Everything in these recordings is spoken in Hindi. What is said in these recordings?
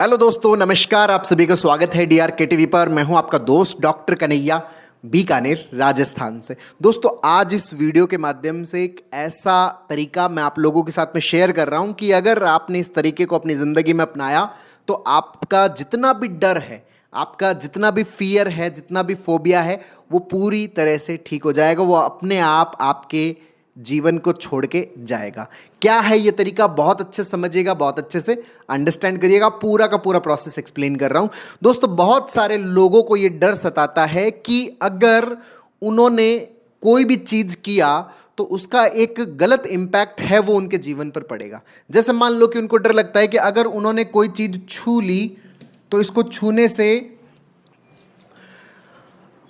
हेलो दोस्तों, नमस्कार। आप सभी का स्वागत है DRK टीवी पर। मैं हूं आपका दोस्त डॉक्टर कन्हैया, बीकानेर, राजस्थान से। दोस्तों, आज इस वीडियो के माध्यम से एक ऐसा तरीका मैं आप लोगों के साथ में शेयर कर रहा हूं कि अगर आपने इस तरीके को अपनी ज़िंदगी में अपनाया तो आपका जितना भी डर है, आपका जितना भी फियर है, जितना भी फोबिया है, वो पूरी तरह से ठीक हो जाएगा। वो अपने आप आपके जीवन को छोड़ के जाएगा। क्या है ये तरीका? बहुत अच्छे से समझिएगा, बहुत अच्छे से अंडरस्टैंड करिएगा। पूरा का पूरा प्रोसेस एक्सप्लेन कर रहा हूं। दोस्तों, बहुत सारे लोगों को ये डर सताता है कि अगर उन्होंने कोई भी चीज किया तो उसका एक गलत इंपैक्ट है वो उनके जीवन पर पड़ेगा। जैसे मान लो कि उनको डर लगता है कि अगर उन्होंने कोई चीज छू ली तो इसको छूने से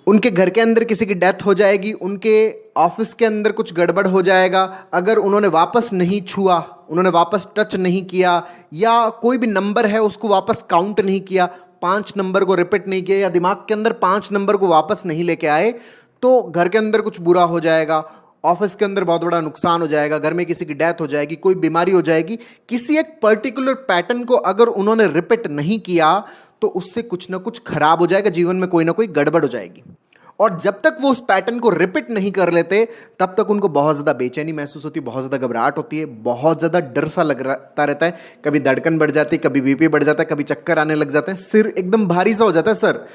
उनके घर के अंदर किसी की डेथ हो जाएगी, उनके ऑफिस के अंदर कुछ गड़बड़ हो जाएगा। अगर उन्होंने वापस नहीं छुआ, उन्होंने वापस टच नहीं किया, या कोई भी नंबर है उसको वापस काउंट नहीं किया, 5 नंबर को रिपीट नहीं किया, या दिमाग के अंदर 5 नंबर को वापस नहीं लेके आए, तो घर के अंदर कुछ बुरा हो जाएगा, ऑफिस के अंदर बहुत बड़ा नुकसान हो जाएगा, घर में किसी की डेथ हो जाएगी, कोई बीमारी हो जाएगी। किसी एक पर्टिकुलर पैटर्न को अगर उन्होंने रिपीट नहीं किया तो उससे कुछ ना कुछ खराब हो जाएगा, जीवन में कोई ना कोई गड़बड़ हो जाएगी। और जब तक वो उस पैटर्न को रिपीट नहीं कर लेते तब तक उनको बहुत ज़्यादा बेचैनी महसूस होती है, बहुत ज़्यादा घबराहट होती है, बहुत ज़्यादा डर सा लगता रहता है। कभी धड़कन बढ़ जाती है, कभी बीपी बढ़ जाता है, कभी चक्कर आने लग जाता है, सिर एकदम भारी सा हो जाता है, सर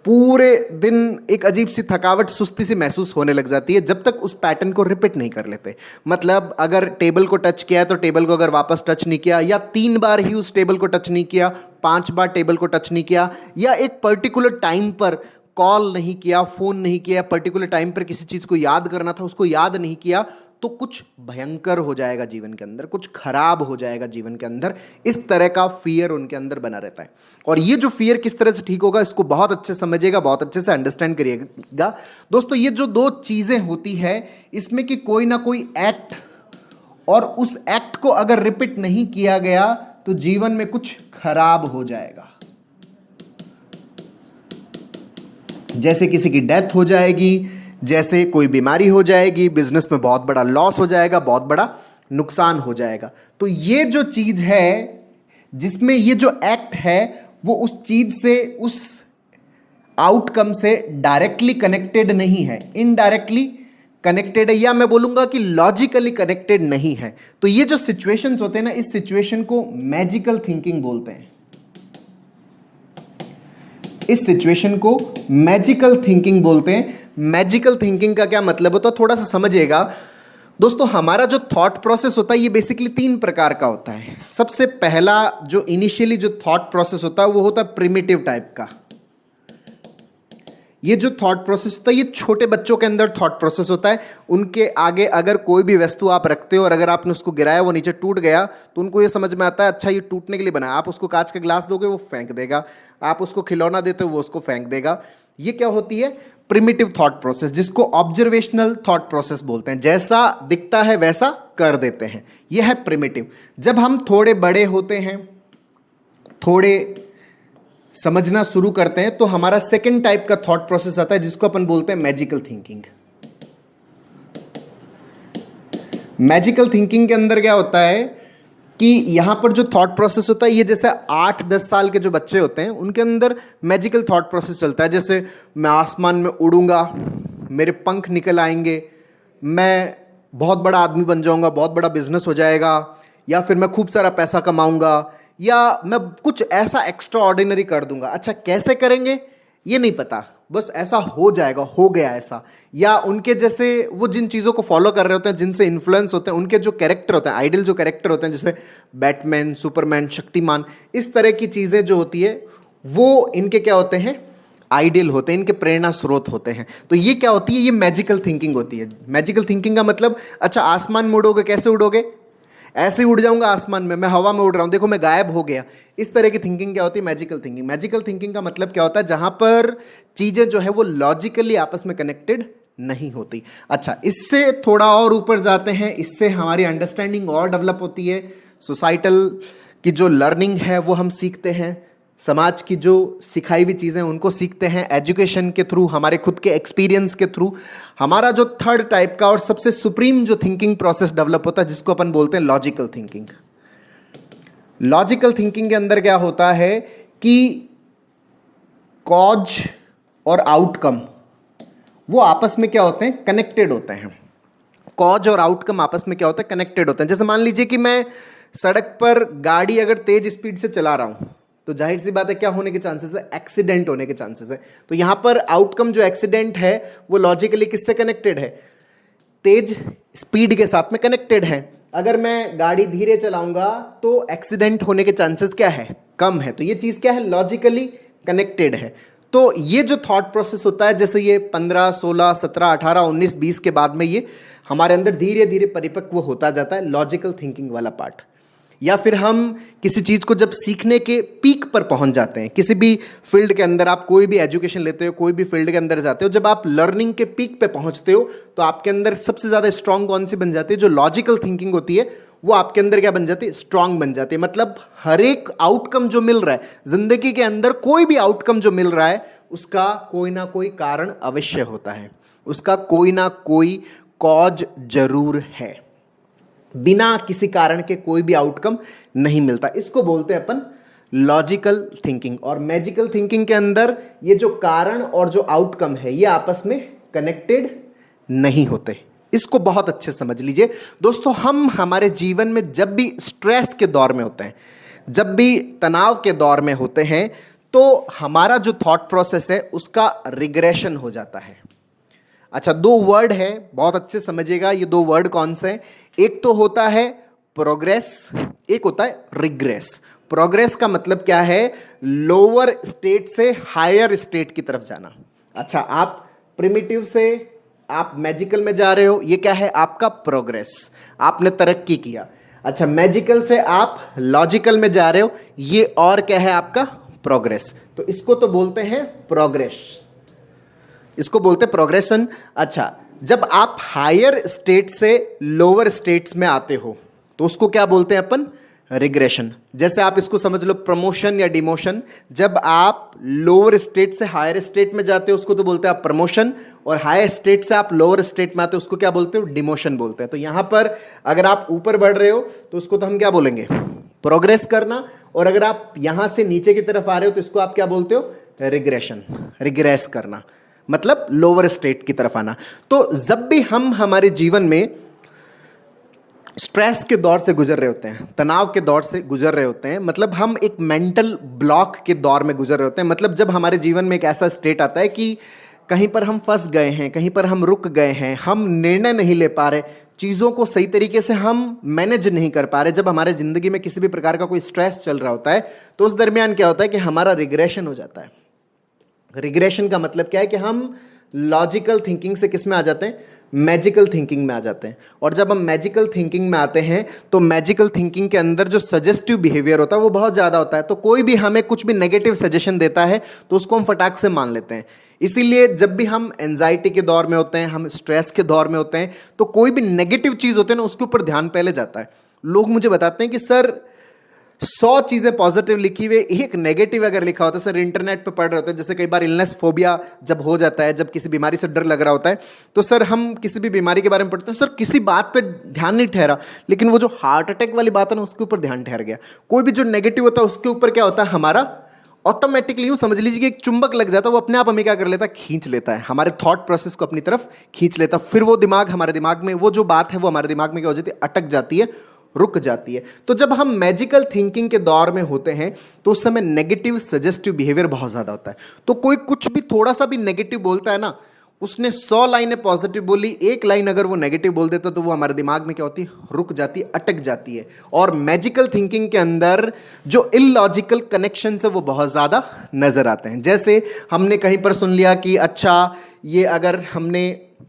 पूरे दिन एक अजीब सी थकावट, सुस्ती सी महसूस होने लग जाती है जब तक उस पैटर्न को रिपीट नहीं कर लेते। मतलब अगर टेबल को टच किया है तो टेबल को अगर वापस टच नहीं किया, या 3 बार ही उस टेबल को टच नहीं किया, 5 बार टेबल को टच नहीं किया, या एक पर्टिकुलर टाइम पर कॉल नहीं किया, फोन नहीं किया, पर्टिकुलर टाइम पर किसी चीज को याद करना था उसको याद नहीं किया, तो कुछ भयंकर हो जाएगा जीवन के अंदर, कुछ खराब हो जाएगा जीवन के अंदर। इस तरह का फियर उनके अंदर बना रहता है। और ये जो फियर किस तरह से ठीक होगा, इसको बहुत अच्छे से समझिएगा, बहुत अच्छे से अंडरस्टैंड करिएगा। दोस्तों, ये जो 2 चीजें होती है इसमें कि कोई ना कोई एक्ट, और उस एक्ट को अगर रिपीट नहीं किया गया तो जीवन में कुछ खराब हो जाएगा। जैसे किसी की डेथ हो जाएगी, जैसे कोई बीमारी हो जाएगी, बिजनेस में बहुत बड़ा लॉस हो जाएगा, बहुत बड़ा नुकसान हो जाएगा। तो ये जो चीज है, जिसमें ये जो एक्ट है, वो उस चीज से, उस आउटकम से डायरेक्टली कनेक्टेड नहीं है, इनडायरेक्टली कनेक्टेड है, या मैं बोलूंगा कि लॉजिकली कनेक्टेड नहीं है। तो ये जो सिचुएशंस होते हैं ना, इस सिचुएशन को मैजिकल थिंकिंग बोलते हैं। इस सिचुएशन को मैजिकल थिंकिंग बोलते हैं। मैजिकल थिंकिंग का क्या मतलब होता है, थोड़ा सा समझिएगा। दोस्तों, हमारा जो थॉट प्रोसेस होता है ये बेसिकली 3 प्रकार का होता है। सबसे पहला जो इनिशियली जो थॉट प्रोसेस होता है वो होता है प्रिमिटिव टाइप का। ये जो थॉट प्रोसेस होता है ये छोटे बच्चों के अंदर थॉट प्रोसेस होता है। उनके आगे अगर कोई भी वस्तु आप रखते हो और अगर आपने उसको गिराया, वो नीचे टूट गया, तो उनको ये समझ में आता है अच्छा ये टूटने के लिए बना है। आप उसको कांच का गिलास दोगे वो फेंक देगा, आप उसको खिलौना देते हो वो उसको फेंक देगा। ये क्या होती है? प्रिमिटिव थॉट प्रोसेस, जिसको ऑब्जर्वेशनल थॉट प्रोसेस बोलते हैं। जैसा दिखता है वैसा कर देते हैं, यह है प्रिमिटिव। जब हम थोड़े बड़े होते हैं, थोड़े समझना शुरू करते हैं, तो हमारा सेकंड टाइप का थॉट प्रोसेस आता है जिसको अपन बोलते हैं मैजिकल थिंकिंग। मैजिकल थिंकिंग के अंदर क्या होता है कि यहां पर जो थॉट प्रोसेस होता है ये जैसे 8-10 साल के जो बच्चे होते हैं उनके अंदर मैजिकल थॉट प्रोसेस चलता है। जैसे मैं आसमान में उड़ूंगा, मेरे पंख निकल आएंगे, मैं बहुत बड़ा आदमी बन जाऊंगा, बहुत बड़ा बिजनेस हो जाएगा, या फिर मैं खूब सारा पैसा कमाऊंगा, या मैं कुछ ऐसा एक्स्ट्रा ऑर्डिनरी कर दूंगा। अच्छा, कैसे करेंगे ये नहीं पता, बस ऐसा हो जाएगा, हो गया ऐसा। या उनके जैसे वो जिन चीज़ों को फॉलो कर रहे होते हैं, जिनसे इन्फ्लुएंस होते हैं, उनके जो कैरेक्टर होते हैं, आइडल जो कैरेक्टर होते हैं, जैसे बैटमैन, सुपरमैन, शक्तिमान, इस तरह की चीज़ें जो होती है वो इनके क्या होते हैं? आइडियल होते हैं, इनके प्रेरणा स्रोत होते हैं। तो ये क्या होती है? ये मैजिकल थिंकिंग होती है। मैजिकल थिंकिंग का मतलब, अच्छा आसमान में उड़ोगे, कैसे उड़ोगे? ऐसे ही उड़ जाऊंगा आसमान में, मैं हवा में उड़ रहा हूं, देखो मैं गायब हो गया। इस तरह की थिंकिंग क्या होती है? Magical thinking. मैजिकल थिंकिंग का मतलब क्या होता है? जहां पर चीजें जो है वो लॉजिकली आपस में कनेक्टेड नहीं होती। अच्छा, इससे थोड़ा और ऊपर जाते हैं, इससे हमारी अंडरस्टैंडिंग और डेवलप होती है। सोसाइटल की जो लर्निंग है वो हम सीखते हैं, समाज की जो सिखाई हुई चीज़ें उनको सीखते हैं, एजुकेशन के थ्रू, हमारे खुद के एक्सपीरियंस के थ्रू। हमारा जो थर्ड टाइप का और सबसे सुप्रीम जो थिंकिंग प्रोसेस डेवलप होता है जिसको अपन बोलते हैं लॉजिकल थिंकिंग। लॉजिकल थिंकिंग के अंदर क्या होता है कि कॉज और आउटकम वो आपस में क्या होते हैं, कनेक्टेड होते हैं। कॉज और आउटकम आपस में क्या होता है, कनेक्टेड होते हैं। जैसे मान लीजिए कि मैं सड़क पर गाड़ी अगर तेज स्पीड से चला रहा हूं तो जाहिर सी बात है क्या होने के चांसेस है, एक्सीडेंट होने के चांसेस है। तो यहां पर आउटकम जो एक्सीडेंट है वो लॉजिकली किससे कनेक्टेड है, तेज स्पीड के साथ में कनेक्टेड है। अगर मैं गाड़ी धीरे चलाऊंगा तो एक्सीडेंट होने के चांसेस क्या है, कम है। तो ये चीज क्या है, लॉजिकली कनेक्टेड है। तो ये जो थॉट प्रोसेस होता है, जैसे ये 15, 16, 17, 18, 19, 20 के बाद में ये हमारे अंदर धीरे धीरे परिपक्व होता जाता है, लॉजिकल थिंकिंग वाला पार्ट। या फिर हम किसी चीज़ को जब सीखने के पीक पर पहुंच जाते हैं, किसी भी फील्ड के अंदर आप कोई भी एजुकेशन लेते हो, कोई भी फील्ड के अंदर जाते हो, जब आप लर्निंग के पीक पे पहुंचते हो तो आपके अंदर सबसे ज़्यादा स्ट्रांग कौन सी बन जाती है, जो लॉजिकल थिंकिंग होती है वो आपके अंदर क्या बन जाती है, स्ट्रांग बन जाती है। मतलब हर एक आउटकम जो मिल रहा है जिंदगी के अंदर, कोई भी आउटकम जो मिल रहा है उसका कोई ना कोई कारण अवश्य होता है, उसका कोई ना कोई कॉज जरूर है। बिना किसी कारण के कोई भी आउटकम नहीं मिलता। इसको बोलते हैं अपन लॉजिकल थिंकिंग। और मैजिकल थिंकिंग के अंदर ये जो कारण और जो आउटकम है ये आपस में कनेक्टेड नहीं होते। इसको बहुत अच्छे से समझ लीजिए दोस्तों। हम हमारे जीवन में जब भी स्ट्रेस के दौर में होते हैं, जब भी तनाव के दौर में होते हैं, तो हमारा जो थॉट प्रोसेस है उसका रिग्रेशन हो जाता है। अच्छा, दो वर्ड है, बहुत अच्छे समझिएगा। ये दो वर्ड कौन से हैं, एक तो होता है प्रोग्रेस, एक होता है रिग्रेस। प्रोग्रेस का मतलब क्या है, लोअर स्टेट से हायर स्टेट की तरफ जाना। अच्छा, आप प्रिमिटिव से आप मैजिकल में जा रहे हो, ये क्या है आपका प्रोग्रेस, आपने तरक्की किया। अच्छा, मैजिकल से आप लॉजिकल में जा रहे हो, ये और क्या है आपका प्रोग्रेस। तो इसको तो बोलते हैं प्रोग्रेस, इसको बोलते हैं प्रोग्रेशन। अच्छा, जब आप हायर स्टेट से लोअर स्टेट्स में आते हो तो उसको क्या बोलते हैं अपन, रिग्रेशन। जैसे आप इसको समझ लो प्रमोशन या डिमोशन। जब आप लोअर स्टेट से हायर स्टेट में जाते हो उसको तो बोलते हैं आप प्रमोशन, और हायर स्टेट से आप लोअर स्टेट में आते हो उसको क्या बोलते हो, डिमोशन बोलते हैं। तो यहां पर अगर आप ऊपर बढ़ रहे हो तो उसको तो हम क्या बोलेंगे, प्रोग्रेस करना। और अगर आप यहां से नीचे की तरफ आ रहे हो तो इसको आप क्या बोलते हो, रिग्रेशन, रिग्रेस करना, मतलब लोअर स्टेट की तरफ आना। तो जब भी हम हमारे जीवन में स्ट्रेस के दौर से गुजर रहे होते हैं, तनाव के दौर से गुजर रहे होते हैं, मतलब हम एक मेंटल ब्लॉक के दौर में गुजर रहे होते हैं, मतलब जब हमारे जीवन में एक ऐसा स्टेट आता है कि कहीं पर हम फंस गए हैं, कहीं पर हम रुक गए हैं, हम निर्णय नहीं ले पा रहे, चीज़ों को सही तरीके से हम मैनेज नहीं कर पा रहे। जब हमारे ज़िंदगी में किसी भी प्रकार का कोई स्ट्रेस चल रहा होता है तो उस दरमियान क्या होता है कि हमारा रिग्रेशन हो जाता है। रिग्रेशन का मतलब क्या है कि हम लॉजिकल थिंकिंग से किस में आ जाते हैं, मैजिकल थिंकिंग में आ जाते हैं। और जब हम मैजिकल थिंकिंग में आते हैं तो मैजिकल थिंकिंग के अंदर जो सजेस्टिव बिहेवियर होता है वो बहुत ज़्यादा होता है। तो कोई भी हमें कुछ भी नेगेटिव सजेशन देता है तो उसको हम फटाक से मान लेते हैं। इसीलिए जब भी हम एंजाइटी के दौर में होते हैं, हम स्ट्रेस के दौर में होते हैं, तो कोई भी नेगेटिव चीज़ होती है ना उसके ऊपर ध्यान पहले जाता है। लोग मुझे बताते हैं कि सर 100 चीज़ें पॉजिटिव लिखी हुई, एक नेगेटिव अगर लिखा होता है, सर इंटरनेट पे पढ़ रहे होते हैं, जैसे कई बार इलनेस फोबिया जब हो जाता है, जब किसी बीमारी से डर लग रहा होता है, तो सर हम किसी भी बीमारी के बारे में पढ़ते हैं, सर किसी बात पे ध्यान नहीं ठहरा, लेकिन वो जो हार्ट अटैक वाली बात है ना उसके ऊपर ध्यान ठहर गया। कोई भी जो नेगेटिव होता है उसके ऊपर क्या होता है, हमारा ऑटोमेटिकली यूँ समझ लीजिए कि एक चुंबक लग जाता है, वो अपने आप हमें क्या कर लेता है, खींच लेता है, हमारे थॉट प्रोसेस को अपनी तरफ खींच लेता है। फिर वो दिमाग, हमारे दिमाग में वो जो बात है वो हमारे दिमाग में क्या हो जाती है, अटक जाती है, रुक जाती है। तो जब हम मैजिकल थिंकिंग के दौर में होते हैं तो उस समय नेगेटिव सजेस्टिव बिहेवियर बहुत ज़्यादा होता है। तो कोई कुछ भी थोड़ा सा भी नेगेटिव बोलता है ना, उसने 100 लाइनें पॉजिटिव बोली, एक लाइन अगर वो नेगेटिव बोल देता तो वो हमारे दिमाग में क्या होती है, रुक जाती है, अटक जाती है। और मैजिकल थिंकिंग के अंदर जो इलॉजिकल कनेक्शन है वो बहुत ज़्यादा नज़र आते हैं। जैसे हमने कहीं पर सुन लिया कि अच्छा ये अगर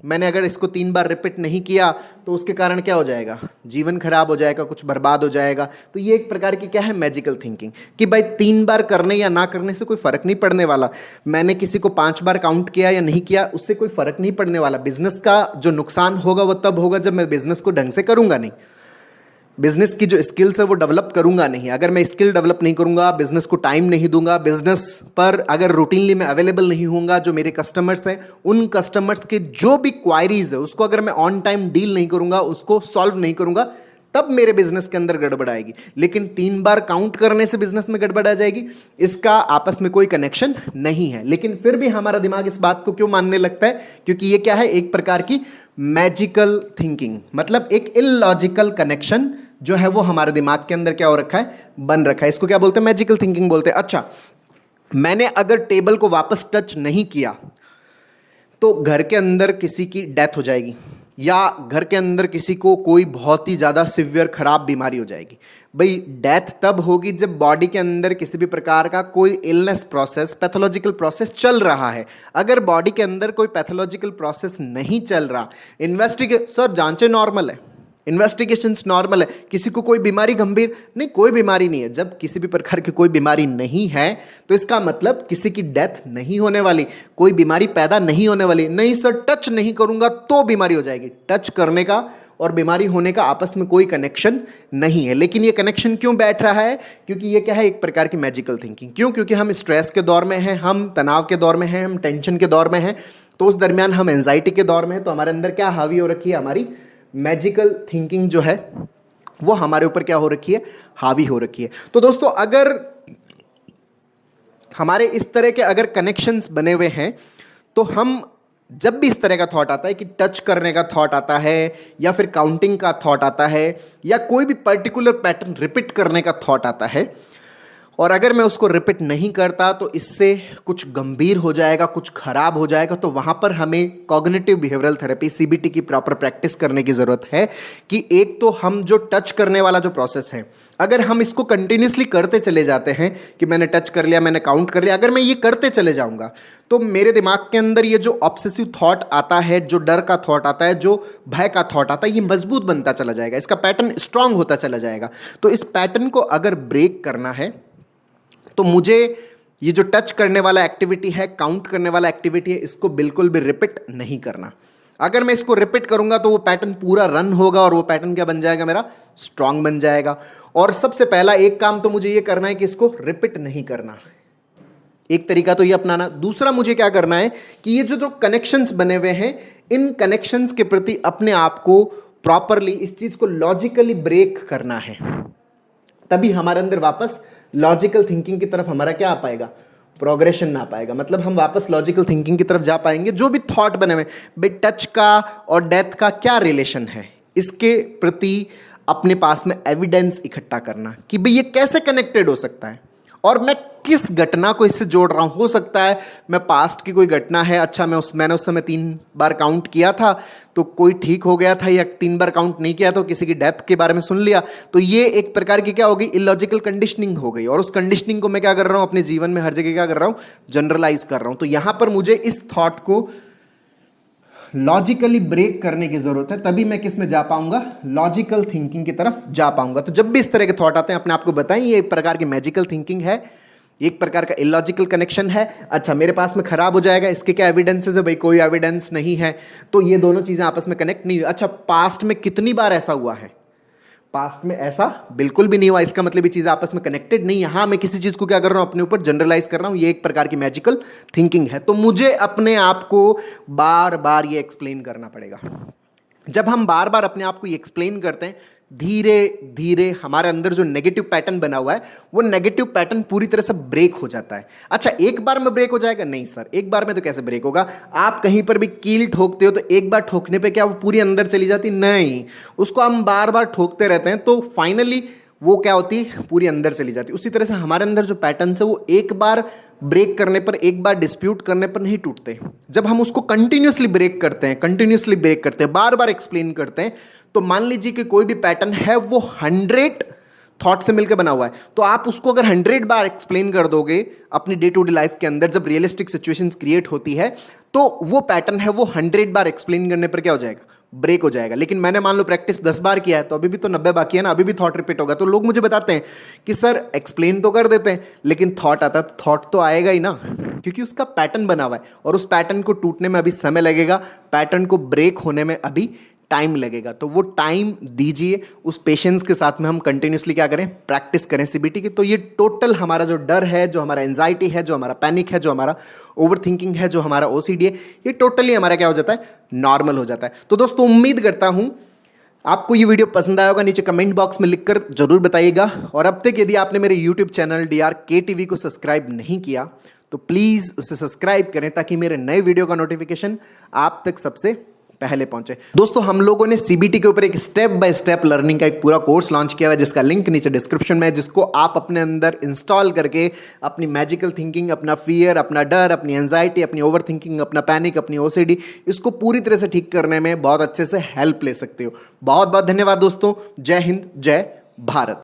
मैंने अगर इसको 3 बार रिपीट नहीं किया तो उसके कारण क्या हो जाएगा, जीवन खराब हो जाएगा, कुछ बर्बाद हो जाएगा। तो ये एक प्रकार की क्या है, मैजिकल थिंकिंग, कि भाई 3 बार करने या ना करने से कोई फर्क नहीं पड़ने वाला। मैंने किसी को 5 बार काउंट किया या नहीं किया उससे कोई फर्क नहीं पड़ने वाला। बिजनेस का जो नुकसान होगा वो तब होगा जब मैं बिजनेस को ढंग से करूंगा नहीं, बिजनेस की जो स्किल्स है वो डेवलप करूंगा नहीं। अगर मैं स्किल डेवलप नहीं करूंगा, बिजनेस को टाइम नहीं दूंगा, बिजनेस पर अगर रूटीनली मैं अवेलेबल नहीं होऊंगा, जो मेरे कस्टमर्स हैं उन कस्टमर्स के जो भी क्वायरीज है उसको अगर मैं ऑन टाइम डील नहीं करूंगा, उसको सॉल्व नहीं करूंगा, तब मेरे बिजनेस के अंदर गड़बड़ आएगी। लेकिन 3 बार काउंट करने से बिजनेस में गड़बड़ आ जाएगी, इसका आपस में कोई कनेक्शन नहीं है। लेकिन फिर भी हमारा दिमाग इस बात को क्यों मानने लगता है? क्योंकि ये क्या है, एक प्रकार की मैजिकल थिंकिंग, मतलब एक इलॉजिकल कनेक्शन जो है वो हमारे दिमाग के अंदर क्या हो रखा है, बन रखा है। इसको क्या बोलते हैं? मैजिकल थिंकिंग बोलते हैं। अच्छा, मैंने अगर टेबल को वापस टच नहीं किया तो घर के अंदर किसी की डेथ हो जाएगी, या घर के अंदर किसी को कोई बहुत ही ज़्यादा सिवियर खराब बीमारी हो जाएगी। भाई डेथ तब होगी जब बॉडी के अंदर किसी भी प्रकार का कोई इलनेस प्रोसेस, पैथोलॉजिकल प्रोसेस चल रहा है। अगर बॉडी के अंदर कोई पैथोलॉजिकल प्रोसेस नहीं चल रहा, सर जांचें नॉर्मल है, इन्वेस्टिगेशंस नॉर्मल है, किसी को कोई बीमारी गंभीर नहीं, कोई बीमारी नहीं है। जब किसी भी प्रकार की कोई बीमारी नहीं है तो इसका मतलब किसी की डेथ नहीं होने वाली, कोई बीमारी पैदा नहीं होने वाली। नहीं सर, टच नहीं करूंगा तो बीमारी हो जाएगी। टच करने का और बीमारी होने का आपस में कोई कनेक्शन नहीं है। लेकिन ये कनेक्शन क्यों बैठ रहा है? क्योंकि ये क्या है, एक प्रकार की मैजिकल थिंकिंग। क्यों? क्योंकि हम स्ट्रेस के दौर में हैं, हम तनाव के दौर में हैं, हम टेंशन के दौर में हैं, तो उस दरमियान हम एंजाइटी के दौर में हैं, तो हमारे अंदर क्या हावी हो रखी है, हमारी मैजिकल थिंकिंग जो है वो हमारे ऊपर क्या हो रखी है, हावी हो रखी है। तो दोस्तों, अगर हमारे इस तरह के अगर कनेक्शंस बने हुए हैं तो हम जब भी इस तरह का थॉट आता है कि टच करने का थॉट आता है, या फिर काउंटिंग का थॉट आता है, या कोई भी पर्टिकुलर पैटर्न रिपीट करने का थॉट आता है, और अगर मैं उसको रिपीट नहीं करता तो इससे कुछ गंभीर हो जाएगा, कुछ खराब हो जाएगा, तो वहाँ पर हमें कॉग्निटिव बिहेवियरल थेरेपी सीबीटी की प्रॉपर प्रैक्टिस करने की ज़रूरत है। कि एक तो हम जो टच करने वाला जो प्रोसेस है, अगर हम इसको कंटिन्यूसली करते चले जाते हैं कि मैंने टच कर लिया, मैंने काउंट कर लिया, अगर मैं ये करते चले जाऊंगा तो मेरे दिमाग के अंदर ये जो ऑब्सेसिव थॉट आता है, जो डर का थॉट आता है, जो भय का थॉट आता है, ये मजबूत बनता चला जाएगा, इसका पैटर्न स्ट्रांग होता चला जाएगा। तो इस पैटर्न को अगर ब्रेक करना है तो मुझे ये जो टच करने वाला एक्टिविटी है, काउंट करने वाला एक्टिविटी है, इसको बिल्कुल भी रिपीट नहीं करना। अगर मैं इसको रिपीट करूंगा तो वो पैटर्न पूरा रन होगा, और वो पैटर्न क्या बन जाएगा, मेरा स्ट्रांग बन जाएगा। और सबसे पहला एक काम तो मुझे ये करना है कि इसको रिपीट नहीं करना। एक तरीका तो ये अपनाना। दूसरा मुझे क्या करना है कि ये जो कनेक्शंस बने हुए हैं, इन कनेक्शंस के प्रति अपने आप को प्रॉपरली, इस चीज को लॉजिकली ब्रेक करना है। तभी हमारे अंदर वापस लॉजिकल थिंकिंग की तरफ हमारा क्या आ पाएगा, प्रोग्रेशन ना आ पाएगा। मतलब हम वापस लॉजिकल थिंकिंग की तरफ जा पाएंगे। जो भी थॉट बने हुए, भाई टच का और डेथ का क्या रिलेशन है, इसके प्रति अपने पास में एविडेंस इकट्ठा करना कि भाई ये कैसे कनेक्टेड हो सकता है, और मैं किस घटना को इससे जोड़ रहा हूं। हो सकता है मैं पास्ट की कोई घटना है, अच्छा मैंने उस समय 3 बार काउंट किया था तो कोई ठीक हो गया था, या 3 बार काउंट नहीं किया तो किसी की डेथ के बारे में सुन लिया, तो ये एक प्रकार की क्या हो गई, इलॉजिकल कंडीशनिंग हो गई। और उस कंडीशनिंग को मैं क्या कर रहा हूं, अपने जीवन में हर जगह क्या कर रहा हूं, जनरलाइज कर रहा हूं। तो यहां पर मुझे इस थॉट को लॉजिकली ब्रेक करने की जरूरत है, तभी मैं किस में जा पाऊंगा, लॉजिकल थिंकिंग की तरफ जा पाऊंगा। तो जब भी इस तरह के थॉट आते हैं, अपने आप को बताएं ये एक प्रकार की मैजिकल थिंकिंग है, एक प्रकार का इलॉजिकल कनेक्शन है। अच्छा, मेरे पास में खराब हो जाएगा, इसके क्या एविडेंसेस है, भाई कोई एविडेंस नहीं है, तो ये दोनों चीजें आपस में कनेक्ट नहीं हुई। अच्छा, पास्ट में कितनी बार ऐसा हुआ है, पास्ट में ऐसा बिल्कुल भी नहीं हुआ, इसका मतलब ये चीज़ आपस में कनेक्टेड नहीं है। हाँ, मैं किसी चीज़ को क्या कर रहा हूँ, अपने ऊपर जनरलाइज कर रहा हूँ, ये एक प्रकार की मैजिकल थिंकिंग है। तो मुझे अपने आप को बार बार ये एक्सप्लेन करना पड़ेगा। जब हम बार बार अपने आप को ये एक्सप्लेन करते हैं, धीरे धीरे हमारे अंदर जो नेगेटिव पैटर्न बना हुआ है, वो नेगेटिव पैटर्न पूरी तरह से ब्रेक हो जाता है। अच्छा, एक बार में ब्रेक हो जाएगा? नहीं सर, एक बार में तो कैसे ब्रेक होगा। आप कहीं पर भी कील ठोकते हो तो एक बार ठोकने पे क्या वो पूरी अंदर चली जाती? नहीं, उसको हम बार बार ठोकते रहते हैं तो फाइनली वो क्या होती, पूरी अंदर चली जाती। उसी तरह से हमारे अंदर जो पैटर्न है वो एक बार ब्रेक करने पर, एक बार डिस्प्यूट करने पर नहीं टूटते। जब हम उसको कंटिन्यूसली ब्रेक करते हैं, बार बार एक्सप्लेन करते हैं, तो मान लीजिए कि कोई भी पैटर्न है वो 100 थॉट से मिलकर बना हुआ है, तो आप उसको अगर 100 बार एक्सप्लेन कर दोगे अपनी डे टू डे लाइफ के अंदर, जब रियलिस्टिक सिचुएशंस क्रिएट होती है, तो वो पैटर्न है वो 100 बार एक्सप्लेन करने पर क्या हो जाएगा, ब्रेक हो जाएगा। लेकिन मैंने मान लो प्रैक्टिस 10 बार किया है, तो अभी भी तो 90 बाकी है ना, अभी भी थॉट रिपीट होगा। तो लोग मुझे बताते हैं कि सर एक्सप्लेन तो कर देते हैं, लेकिन थॉट आता तो थॉट तो आएगा ही ना, क्योंकि उसका पैटर्न बना हुआ है, और उस पैटर्न को टूटने में अभी समय लगेगा, पैटर्न को ब्रेक होने में अभी टाइम लगेगा। तो वो टाइम दीजिए, उस पेशेंस के साथ में हम कंटिन्यूसली क्या करें, प्रैक्टिस करें सीबीटी की। तो ये टोटल हमारा जो डर है, जो हमारा एंजाइटी है, जो हमारा पैनिक है, जो हमारा ओवर थिंकिंग है, जो हमारा ओसीडी है, ये टोटली हमारा क्या हो जाता है, नॉर्मल हो जाता है। तो दोस्तों, उम्मीद करता हूं आपको ये वीडियो पसंद आया होगा, नीचे कमेंट बॉक्स में लिखकर जरूर बताइएगा। और अब तक यदि आपने मेरे यूट्यूब चैनल DRK TV को सब्सक्राइब नहीं किया तो प्लीज़ उसे सब्सक्राइब करें ताकि मेरे नए वीडियो का नोटिफिकेशन आप तक सबसे पहले पहुंचे। दोस्तों, हम लोगों ने CBT के ऊपर एक स्टेप बाय स्टेप लर्निंग का एक पूरा कोर्स लॉन्च किया हुआ है, जिसका लिंक नीचे डिस्क्रिप्शन में है, जिसको आप अपने अंदर इंस्टॉल करके अपनी मैजिकल थिंकिंग, अपना फियर, अपना डर, अपनी एंजाइटी, अपनी ओवर थिंकिंग, अपना पैनिक, अपनी OCD, इसको पूरी तरह से ठीक करने में बहुत अच्छे से हेल्प ले सकते हो। बहुत बहुत धन्यवाद दोस्तों। जय हिंद, जय भारत।